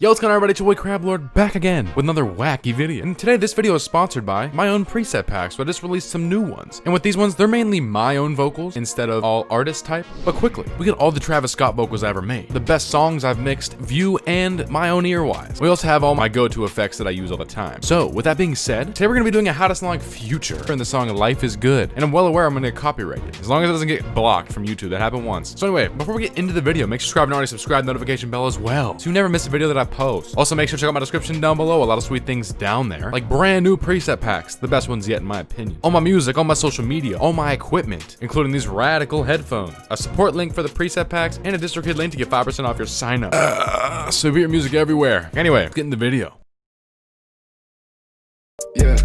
Yo, what's going on everybody, it's your boy CrabLord back again with another wacky video. And today this video is sponsored by my own preset packs, so I just released some new ones. And with these ones, they're mainly my own vocals instead of all artist type. But quickly, we get all the Travis Scott vocals I ever made, the best songs I've mixed, view, and my own earwise. We also have all my go-to effects that I use all the time. So with that being said, today we're going to be doing a How to Sound Like Future in the song Life Is Good. And I'm well aware I'm going to get copyrighted, as long as it doesn't get blocked from YouTube. That happened once. So anyway, before we get into the video, make sure to subscribe and already subscribe, notification bell as well, so you never miss a video that I post. Also make sure to check out my description down below, a lot of sweet things down there, like brand new preset packs, the best ones yet in my opinion, all my music, all my social media, all my equipment, including these radical headphones, a support link for the preset packs, and a DistroKid link to get 5% off your sign up. Severe music everywhere. Anyway, let's get in the video. Yeah,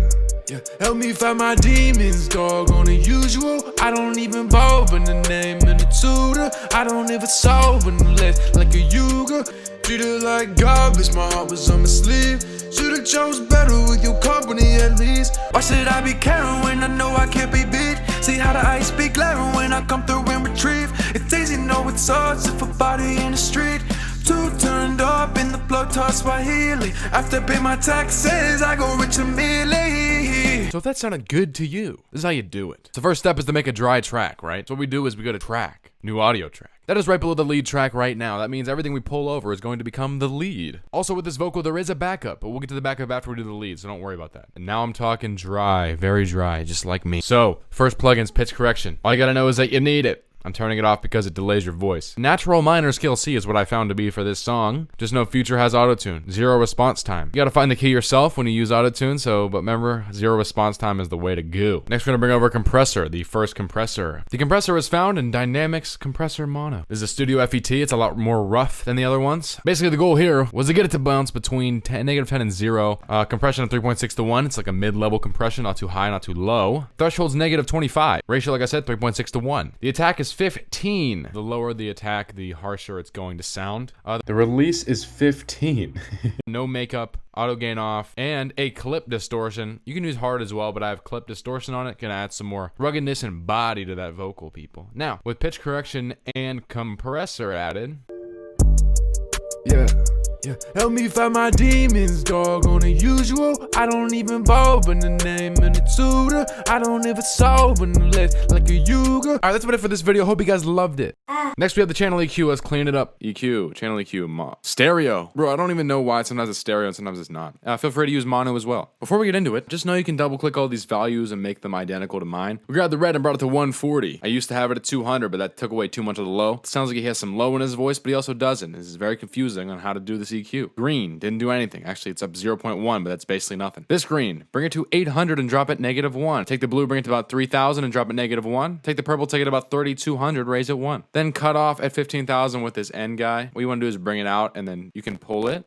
help me fight my demons, dog, on the usual. I don't even bother the name and the tutor. I don't ever solve unless like a Yuga. Treated like garbage, my heart was on my sleeve. Should've chose better with your company at least. Why should I be caring when I know I can't be beat? See how the ice be glaring when I come through and retrieve. It's easy, know it's odds if a body in the street. Two turned up in the blood toss Swahili. After pay my taxes, I go rich immediately. So if that sounded good to you, this is how you do it. The first step is to make a dry track, right? So what we do is we go to track, new audio track. That is right below the lead track right now. That means everything we pull over is going to become the lead. Also with this vocal, there is a backup, but we'll get to the backup after we do the lead, so don't worry about that. And now I'm talking dry, very dry, just like me. So, first plugin's pitch correction. All you gotta know is that you need it. I'm turning it off because it delays your voice. Natural minor scale C is what I found to be for this song. Just know Future has autotune. 0 response time. You gotta find the key yourself when you use autotune, but remember, 0 response time is the way to go. Next, we're gonna bring over a compressor, the first compressor. The compressor is found in Dynamics Compressor Mono. This is a Studio FET, it's a lot more rough than the other ones. Basically, the goal here was to get it to bounce between -10 and 0. Compression of 3.6 to 1, it's like a mid-level compression, not too high, not too low. Threshold's -25. Ratio, like I said, 3.6 to 1. The attack is 15. The lower the attack, the harsher it's going to sound. The release is 15. No makeup, auto gain off, and a clip distortion. You can use hard as well, but I have clip distortion on it. Gonna add some more ruggedness and body to that vocal, people. Now, with pitch correction and compressor added. Yeah, help me fight my demons, dog, on the usual. I don't even bother the name and the tutor. I don't ever solve unless like a Yuga. Alright, that's about it for this video. Hope you guys loved it. Next, we have the channel EQ. Let's clean it up. EQ, channel EQ, stereo. Bro, I don't even know why sometimes it's stereo and sometimes it's not. Feel free to use mono as well. Before we get into it, just know you can double click all these values and make them identical to mine. We grabbed the red and brought it to 140. I used to have it at 200, but that took away too much of the low. It sounds like he has some low in his voice, but he also doesn't. This is very confusing on how to do this EQ. Green, didn't do anything. Actually, it's up 0.1, but that's basically nothing. This green, bring it to 800 and drop it -1. Take the blue, bring it to about 3000 and drop it -1. Take the purple, take it about 3200, raise it 1. Then cut off at 15,000 with this end guy. What you want to do is bring it out, and then you can pull it.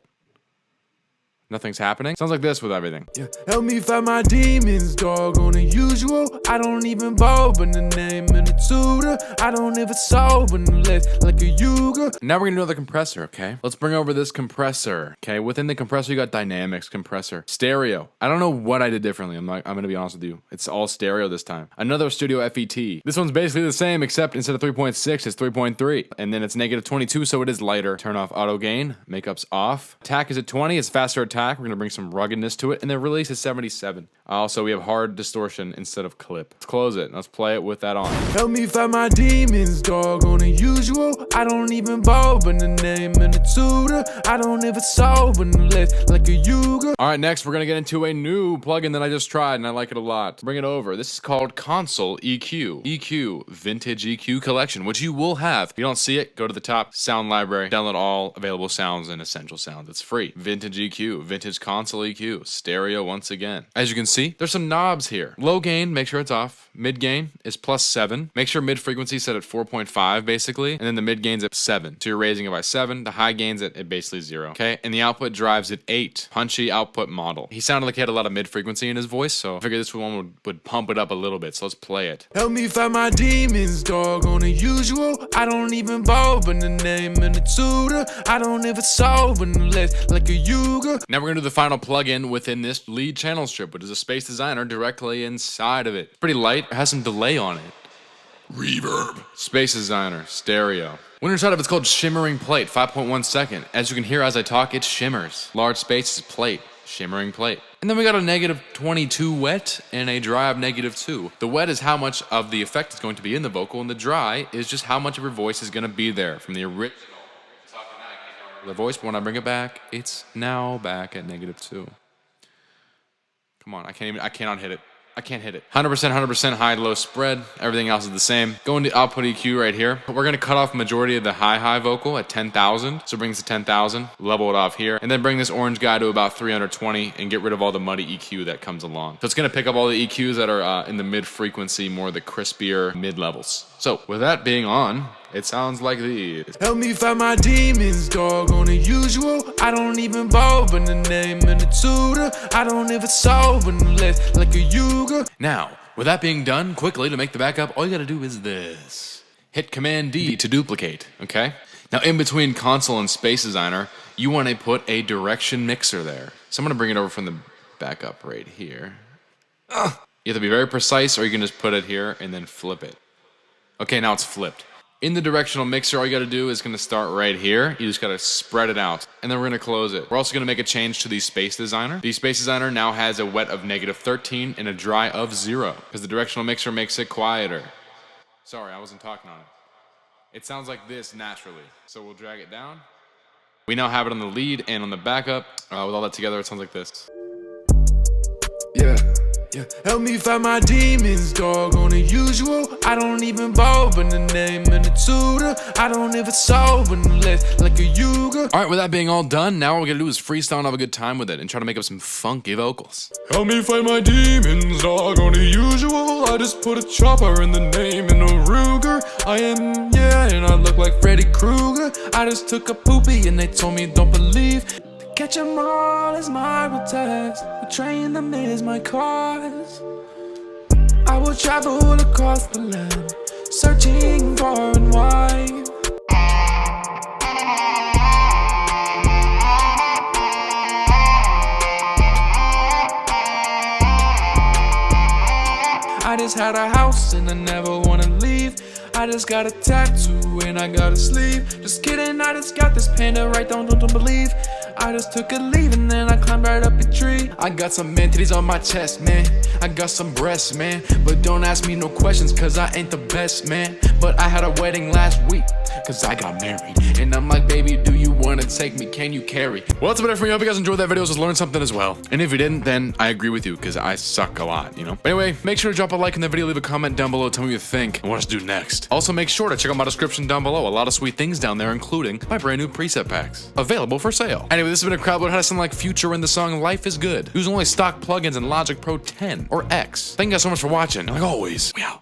Nothing's happening. Sounds like this with everything. Yeah, help me fight my demons, dog, on the usual. I don't even bother the name and the tutor. I don't ever solve unless like a Yuga. Now we're gonna do another compressor, okay? Let's bring over this compressor, okay? Within the compressor, you got dynamics, compressor, stereo. I don't know what I did differently. I'm gonna be honest with you. It's all stereo this time. Another Studio FET. This one's basically the same, except instead of 3.6, it's 3.3. And then it's -22, so it is lighter. Turn off auto gain, makeup's off. Attack is at 20, it's faster attack. We're gonna bring some ruggedness to it, and the release is 77. Also, we have hard distortion instead of clip. Let's close it. Let's play it with that on. Help me fight my demons, dog, on the usual. I don't even bother the name and the tutor. I don't ever solve unless like a Yuga. All right, next we're gonna get into a new plugin that I just tried, and I like it a lot. Bring it over. This is called Console EQ. EQ, Vintage EQ Collection, which you will have. If you don't see it, go to the top, Sound Library, download all available sounds and essential sounds. It's free. Vintage EQ, Vintage Console EQ, stereo once again. As you can see, there's some knobs here. Low gain, make sure it's off. Mid gain is +7. Make sure mid frequency set at 4.5 basically, and then the mid gain's at 7. So you're raising it by 7. The high gain's at basically 0. Okay, and the output drives at 8. Punchy output model. He sounded like he had a lot of mid frequency in his voice, so I figured this one would pump it up a little bit. So let's play it. Help me fight my demons, dog, on the usual. I don't even bother the name and the tutor. I don't ever solve unless like a Yuga. Now we're gonna do the final plugin within this lead channel strip, which is a Space Designer directly inside of it. It's pretty light, it has some delay on it. Reverb. Space Designer, stereo. When inside of it's called shimmering plate, 5.1 second. As you can hear as I talk, it shimmers. Large space is plate, shimmering plate. And then we got a -22 wet and a dry of -2. The wet is how much of the effect is going to be in the vocal, and the dry is just how much of your voice is going to be there from the original. The voice, but when I bring it back, it's now back at -2. Come on, I cannot hit it. I can't hit it. 100% high, low spread. Everything else is the same. Go into output EQ right here. We're gonna cut off majority of the high vocal at 10,000. So it brings to 10,000, level it off here, and then bring this orange guy to about 320 and get rid of all the muddy EQ that comes along. So it's gonna pick up all the EQs that are in the mid frequency, more the crispier mid levels. So with that being on, it sounds like these. Help me fight my demons, dog, on the usual. I don't even bow in the name of the tutor. I don't ever solve unless like a yuga. Now, with that being done, quickly to make the backup, all you gotta do is this. Hit Command D to duplicate, okay? Now in between console and Space Designer, you wanna put a direction mixer there. So I'm gonna bring it over from the backup right here. You have to be very precise, or you can just put it here and then flip it. Okay, now it's flipped. In the directional mixer, all you gotta do is gonna start right here. You just gotta spread it out, and then we're gonna close it. We're also gonna make a change to the Space Designer. The Space Designer now has a wet of -13 and a dry of 0, because the directional mixer makes it quieter. Sorry, I wasn't talking on it. It sounds like this naturally, so we'll drag it down. We now have it on the lead and on the backup. With all that together, it sounds like this. Yeah. Help me fight my demons, dog, on the usual. I don't even bow in the name of the tutor. I don't ever solve unless like a yuga. All right, with that being all done, now what we're gonna do is freestyle and have a good time with it and try to make up some funky vocals. Help me fight my demons, dog, on the usual. I just put a chopper in the name and a Ruger. I am, yeah, and I look like Freddy Krueger. I just took a poopy and they told me don't believe. Catch 'em all is my real test. Betraying them is my cause. I will travel across the land, searching far and wide. I just had a house and I never wanna leave. I just got a tattoo and I got a sleeve. Just kidding, I just got this panda right, don't believe. I just took a leave and then I climbed right up a tree. I got some titties on my chest, man. I got some breasts, man. But don't ask me no questions, cause I ain't the best, man. But I had a wedding last week, cause I got married. And I'm like, baby, do you wanna take me? Can you carry? Well, that's about it for me. I hope you guys enjoyed that video. Just learned something as well. And if you didn't, then I agree with you, because I suck a lot, you know? But anyway, make sure to drop a like in the video, leave a comment down below, tell me what you think and what to do next. Also, make sure to check out my description down below. A lot of sweet things down there, including my brand new preset packs, available for sale. Anyway, this has been a CrabLord. How to sound like Future in the song Life is Good. Use only stock plugins in Logic Pro 10 or X. Thank you guys so much for watching. And like always, we out.